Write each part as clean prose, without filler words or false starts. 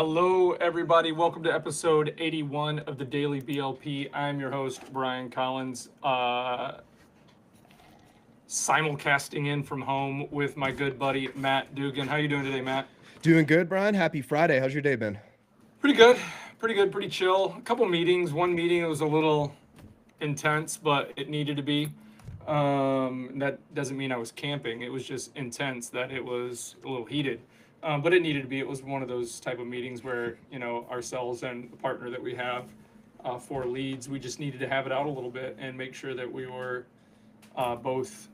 Hello, everybody. Welcome to episode 81 of the Daily BLP. I'm your host, Brian Collins, simulcasting in from home with my good buddy, Matt Dugan. How you doing today, Matt? Doing good, Brian. Happy Friday. How's your day been? Pretty good. Pretty good. Pretty chill. A couple meetings. One meeting was a little intense, but it needed to be. That doesn't mean I was camping. It was just intense that it was a little heated. But it needed to be. It was one of those type of meetings where, ourselves and the partner that we have for leads, we just needed to have it out a little bit and make sure that we were both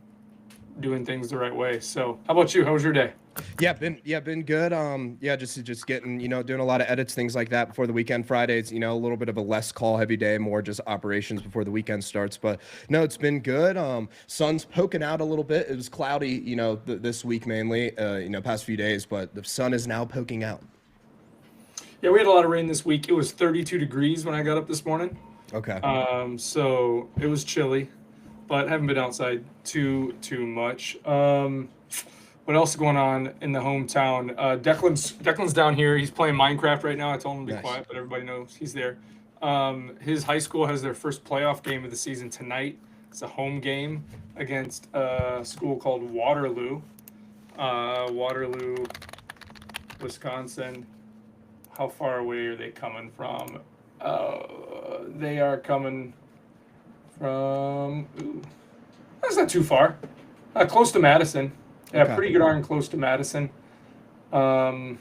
doing things the right way. So how about you? How was your day? Been good. Just getting, doing a lot of edits, things like that before the weekend. Fridays, a little bit of a less call heavy day, more just operations before the weekend starts. But no, it's been good. Sun's poking out a little bit. It was cloudy, this week mainly, past few days, but the sun is now poking out. Yeah, we had a lot of rain this week. It was 32 degrees when I got up this morning. Okay. So it was chilly, but haven't been outside too much. What else is going on in the hometown? Declan's down here. He's playing Minecraft right now. I told him to be quiet, but everybody knows he's there. His high school has their first playoff game of the season tonight. It's a home game against a school called Waterloo. Waterloo, Wisconsin. How far away are they coming from? They are coming from... that's not too far. Close to Madison. Yeah, Okay. pretty good darn close to Madison. I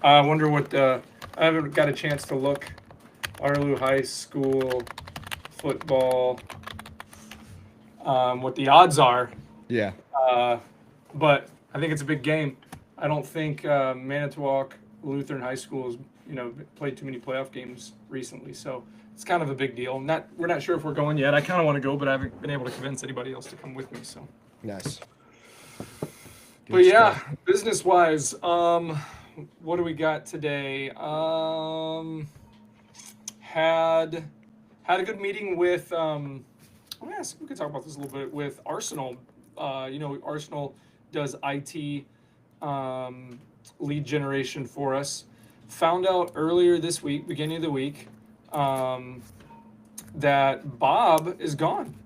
wonder what I haven't got a chance to look. Waterloo High School football, what the odds are. Yeah. But I think it's a big game. I don't think Manitowoc Lutheran High School has, played too many playoff games recently, so it's kind of a big deal. We're not sure if we're going yet. I kind of want to go, but I haven't been able to convince anybody else to come with me. So. Nice. But yeah, business-wise, what do we got today? Had a good meeting with. Yes, we could talk about this a little bit with Arsenal. Arsenal does IT lead generation for us. Found out earlier this week, beginning of the week, that Bob is gone.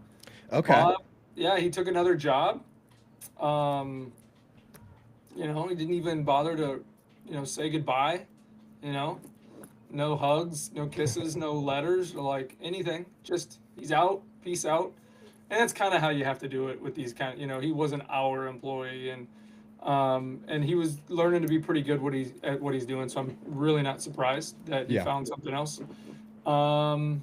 Okay. Bob, yeah, he took another job. He didn't even bother to, say goodbye. No hugs, no kisses, no letters, or like anything. Just he's out, peace out. And that's kind of how you have to do it with these he was an hour employee and he was learning to be pretty good at what he's doing. So I'm really not surprised that he found something else. I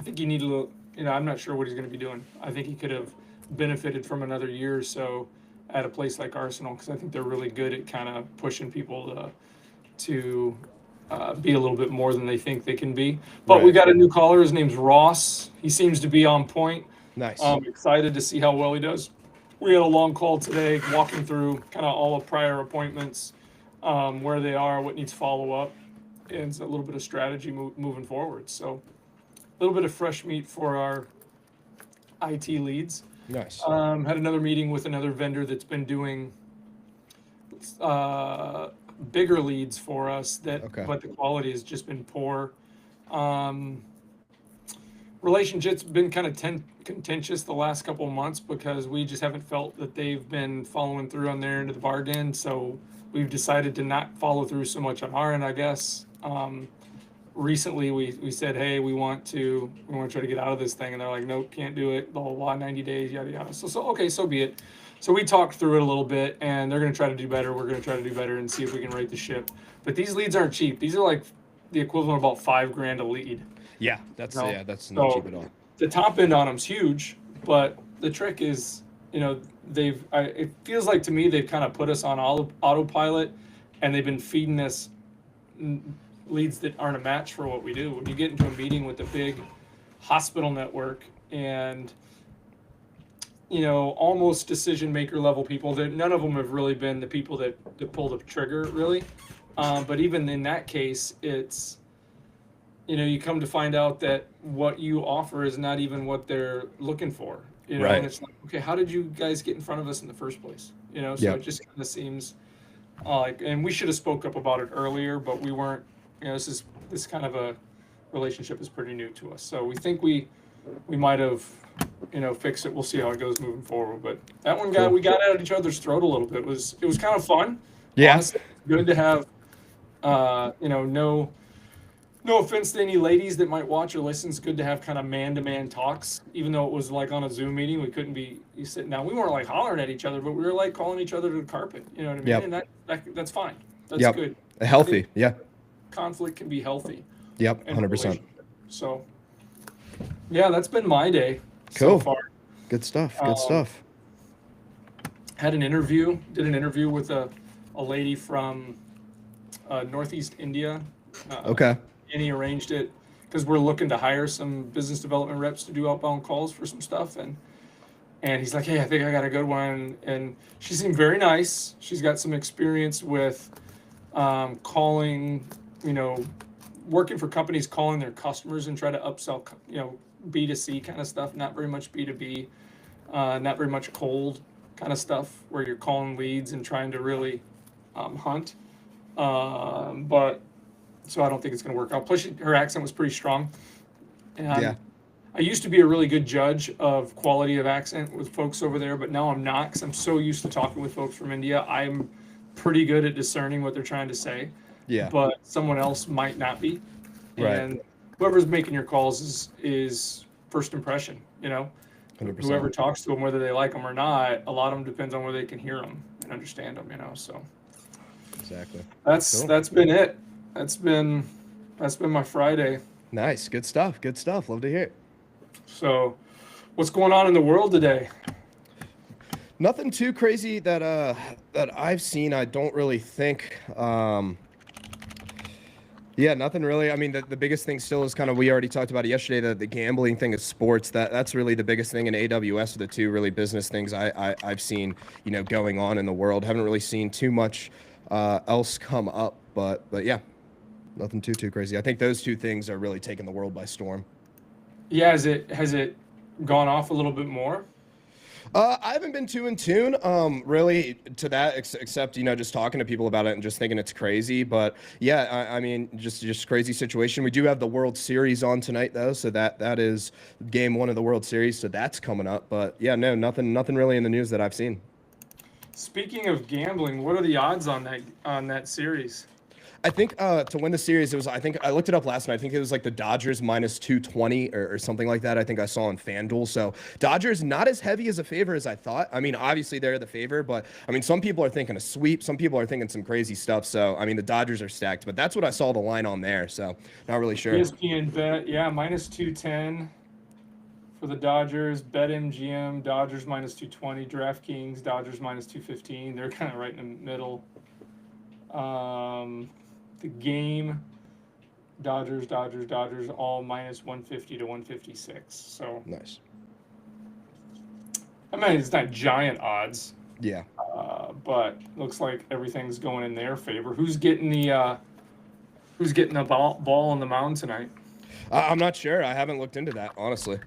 think he needed I'm not sure what he's going to be doing. I think he could have benefited from another year or so at a place like Arsenal, because I think they're really good at kind of pushing people to be a little bit more than they think they can be. But we got a new caller. His name's Ross. He seems to be on point. Nice. I'm excited to see how well he does. We had a long call today, walking through kind of all of prior appointments, where they are, what needs follow-up, and a little bit of strategy moving forward. So a little bit of fresh meat for our IT leads. Nice. Had another meeting with another vendor that's been doing bigger leads for us, but the quality has just been poor. Relationship's been kind of contentious the last couple of months because we just haven't felt that they've been following through on their end of the bargain. So we've decided to not follow through so much on our end, I guess. Recently we said, hey, we want to try to get out of this thing, and they're like, nope, can't do it, blah blah blah, 90 days, yada yada. So okay, so be it. So we talked through it a little bit, and they're going to try to do better. We're going to try to do better and see if we can right the ship. But these leads aren't cheap. These are like the equivalent of about $5,000 a lead. Yeah, that's not cheap at all. The top end on them's huge, but the trick is, it feels like to me they've kind of put us on autopilot, and they've been feeding us leads that aren't a match for what we do. When you get into a meeting with a big hospital network and almost decision maker level people, that none of them have really been the people that pull the trigger really, but even in that case, it's you come to find out that what you offer is not even what they're looking for. Right. And it's like, okay, how did you guys get in front of us in the first place? So It just kind of seems And we should have spoke up about it earlier, but we weren't. This kind of a relationship is pretty new to us, so we think we might have, fixed it. We'll see how it goes moving forward. But that one Cool. we got at each other's throat a little bit. It was kind of fun. Yeah. Honestly, good to have. No offense to any ladies that might watch or listen. It's good to have kind of man-to-man talks, even though it was like on a Zoom meeting. We couldn't be sitting down. We weren't like hollering at each other, but we were like calling each other to the carpet. You know what I mean? Yep. And that's fine. That's Yep. good. Healthy. Yeah. Conflict can be healthy. Yep. in a 100%. relationship. So, yeah, that's been my day Cool. so far. Good stuff. Good stuff. Did an interview with a lady from Northeast India. Okay. And he arranged it because we're looking to hire some business development reps to do outbound calls for some stuff. And he's like, hey, I think I got a good one. And she seemed very nice. She's got some experience with calling, working for companies, calling their customers and try to upsell, B2C kind of stuff, not very much B2B, not very much cold kind of stuff where you're calling leads and trying to really hunt. But so I don't think it's going to work out. Plus, her accent was pretty strong. And Yeah. I used to be a really good judge of quality of accent with folks over there, but now I'm not because I'm so used to talking with folks from India. I'm pretty good at discerning what they're trying to say. Yeah. But someone else might not be. Right. And whoever's making your calls is first impression, 100%. Whoever talks to them, whether they like them or not, a lot of them depends on whether they can hear them and understand them, so. Exactly. That's Cool. that's been it. That's been my Friday. Nice. Good stuff. Good stuff. Love to hear it. So, what's going on in the world today? Nothing too crazy that I've seen. I don't really think. Yeah, nothing really. I mean, the biggest thing still is kind of, we already talked about it yesterday, the gambling thing is sports. That's really the biggest thing in AWS are the two really business things I've seen, going on in the world. Haven't really seen too much else come up, but yeah, nothing too crazy. I think those two things are really taking the world by storm. Yeah, has it gone off a little bit more? I haven't been too in tune, really, to that, except just talking to people about it and just thinking it's crazy. But yeah, I mean, just crazy situation. We do have the World Series on tonight, though, so that is game one of the World Series, so that's coming up. But yeah, no, nothing really in the news that I've seen. Speaking of gambling, what are the odds on that series? I think to win the series, I think I looked it up last night. I think it was like the Dodgers minus 220 or something like that. I think I saw on FanDuel. So Dodgers not as heavy as a favor as I thought. I mean, obviously they're the favor, but I mean, some people are thinking a sweep. Some people are thinking some crazy stuff. So, I mean, the Dodgers are stacked, but that's what I saw the line on there. So not really sure. ESPN bet, yeah, minus 210 for the Dodgers. BetMGM, Dodgers minus 220. DraftKings, Dodgers minus 215. They're kind of right in the middle. The game, Dodgers, all minus 150 to 156. So Nice. I mean, it's not giant odds, Yeah. but looks like everything's going in their favor. Who's getting the ball on the mound tonight? I'm not sure. I haven't looked into that, honestly.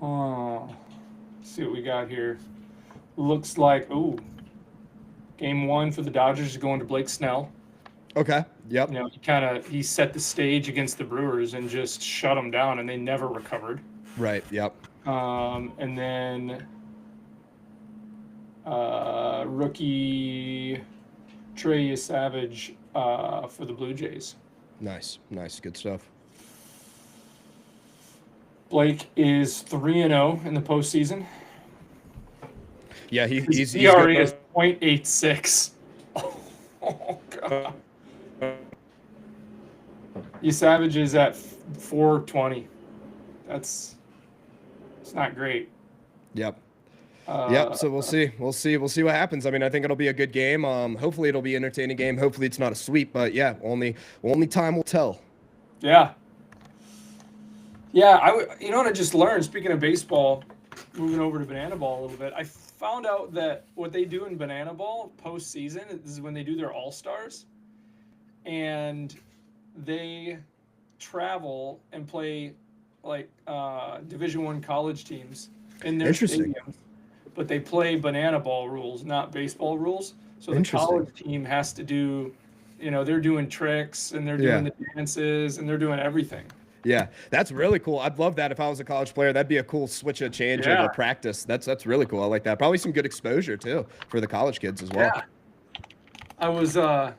Let's see what we got here. Looks like game one for the Dodgers is going to Blake Snell. Okay. Yep. He set the stage against the Brewers and just shut them down, and they never recovered. Right. Yep. And then rookie Trey Savage for the Blue Jays. Nice. Good stuff. Blake is 3-0 in the postseason. Yeah, His he's ERA good, is 0.86. Oh god. Savage is at 420. It's not great. Yep. Yep. So we'll see what happens. I mean, I think it'll be a good game. Hopefully it'll be an entertaining game. Hopefully it's not a sweep, but yeah, only time will tell. Yeah. Yeah, you know what I just learned, speaking of baseball, moving over to banana ball a little bit, I found out that what they do in banana ball postseason is when they do their all-stars, and they travel and play like Division I college teams in their Interesting. stadiums, but they play banana ball rules, not baseball rules. So the Interesting. college team has to do, they're doing tricks and they're doing Yeah. the dances and they're doing everything. Yeah, that's really cool. I'd love that if I was a college player. That'd be a cool switch of change of Yeah, a practice. That's really cool. I like that. Probably some good exposure too for the college kids as well. yeah. I was the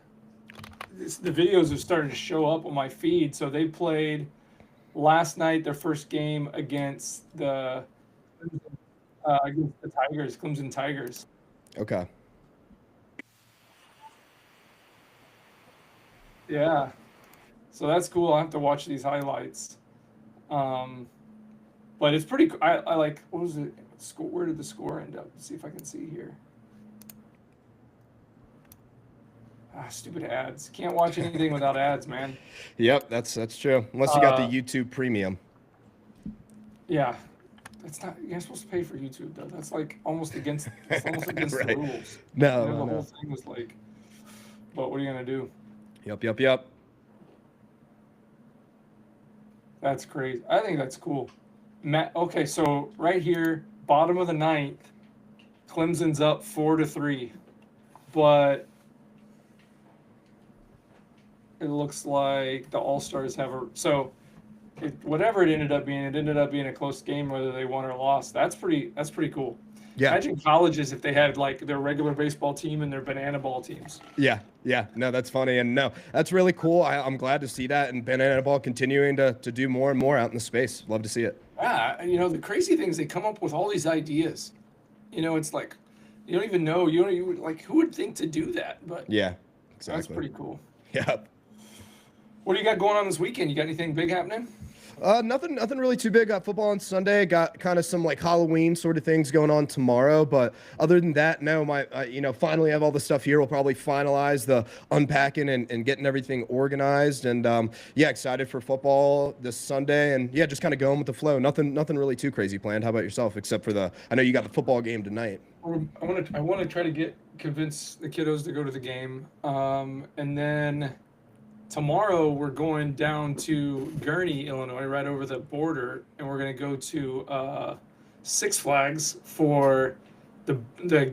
videos are starting to show up on my feed. So they played last night their first game against the Tigers, Clemson Tigers. Okay. Yeah, so that's cool. I have to watch these highlights. Um, but it's pretty. I like. What was it? Score. Where did the score end up? Let's see if I can see here. Ah, stupid ads. Can't watch anything without ads, man. Yep, that's true. Unless you got the Uh, YouTube Premium. yeah, that's not. You're not supposed to pay for YouTube though. That's like almost against. It's almost against the Right. rules. No, The no, whole no. thing was like. But what are you gonna do? Yep. That's crazy. I think that's cool. Matt, okay, so right here, bottom of the ninth, Clemson's up 4-3, but it looks like the All Stars have whatever it ended up being. It ended up being a close game, whether they won or lost. That's pretty cool. Yeah. Imagine colleges if they had like their regular baseball team and their banana ball teams. Yeah. No, that's funny. And no, that's really cool. I'm glad to see that. And banana ball continuing to do more and more out in the space. Love to see it. Yeah, the crazy thing is they come up with all these ideas. It's like you don't even know. Like who would think to do that? But Yeah, that's exactly. pretty cool. Yep. What do you got going on this weekend? You got anything big happening? Nothing really too big. Got football on Sunday. Got kind of some like Halloween sort of things going on tomorrow. But other than that, no. Finally have all the stuff here. We'll probably finalize the unpacking and getting everything organized. And yeah, excited for football this Sunday. And yeah, just kind of going with the flow. Nothing really too crazy planned. How about yourself? Except for I know you got the football game tonight. I want to try to convince the kiddos to go to the game, and then tomorrow we're going down to Gurnee, Illinois, right over the border, and we're going to go to Six Flags for the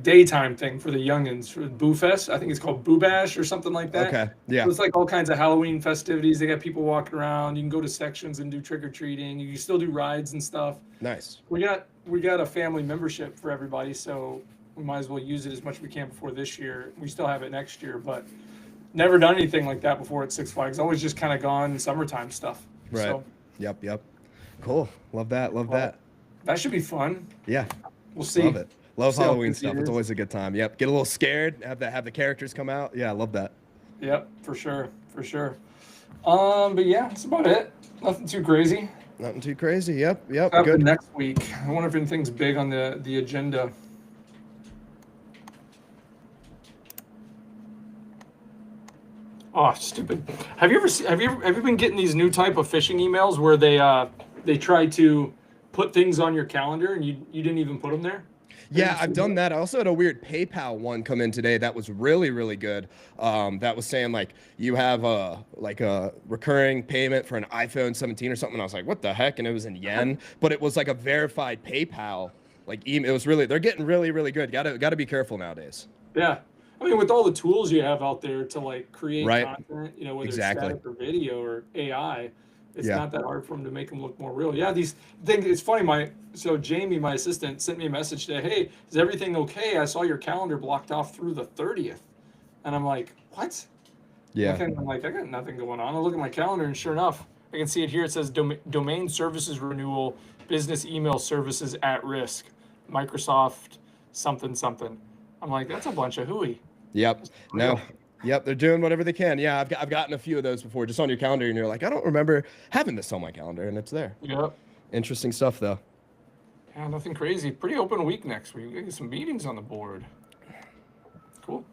daytime thing for the youngins for Boo Fest. I think it's called Boo Bash or something like that. Okay. Yeah. So it's like all kinds of Halloween festivities. They got people walking around. You can go to sections and do trick or treating. You can still do rides and stuff. Nice. We got a family membership for everybody, so we might as well use it as much as we can before this year. We still have it next year, but never done anything like that before at Six Flags. Always just kind of gone summertime stuff. Right. So, Yep. Cool. Love that. that should be fun. Yeah. We'll see. Love it. Love See how Halloween busy stuff. it It's is. always a good time. Yep. Get a little scared. Have the characters come out. Yeah, I love that. Yep, for sure. But yeah, that's about it. Nothing too crazy. Nothing too crazy. Yep. Happen Good. next week. I wonder if anything's big on the agenda. Oh, stupid! Have you been getting these new type of phishing emails where they try to put things on your calendar and you didn't even put them there? Yeah, I've done that. I also had a weird PayPal one come in today that was really good. That was saying like you have a recurring payment for an iPhone 17 or something. I was like, what the heck? And it was in yen, but it was like a verified PayPal like email. It was they're getting really good. Gotta be careful nowadays. Yeah. I mean, with all the tools you have out there to like create Right. content, whether Exactly. it's static or video or AI, it's Yeah. not that hard for them to make them look more real. Yeah, these things. It's funny. So Jamie, my assistant, sent me a message today. Hey, is everything okay? I saw your calendar blocked off through the 30th, and I'm like, what? Yeah. I'm like, I got nothing going on. I look at my calendar, and sure enough, I can see it here. It says domain services renewal, business email services at risk, Microsoft something. I'm like, that's a bunch of hooey. Yep. No. Yep. They're doing whatever they can. Yeah. I've gotten a few of those before, just on your calendar, and you're like, I don't remember having this on my calendar, and it's there. Yep. Interesting stuff, though. Yeah, nothing crazy. Pretty open week next week. We got some meetings on the board. Cool.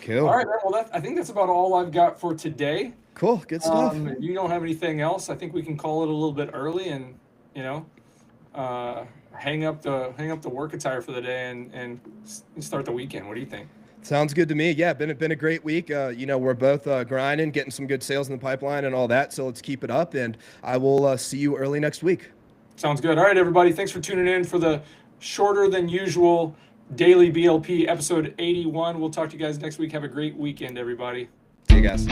Cool. All right, man. Well, I think that's about all I've got for today. Cool. Good stuff. If you don't have anything else, I think we can call it a little bit early and hang up the work attire for the day and start the weekend. What do you think? Sounds good to me. Yeah, been a great week. We're both grinding, getting some good sales in the pipeline and all that. So let's keep it up, and I will see you early next week. Sounds good. All right, everybody. Thanks for tuning in for the shorter than usual Daily BLP episode 81. We'll talk to you guys next week. Have a great weekend, everybody. See you guys.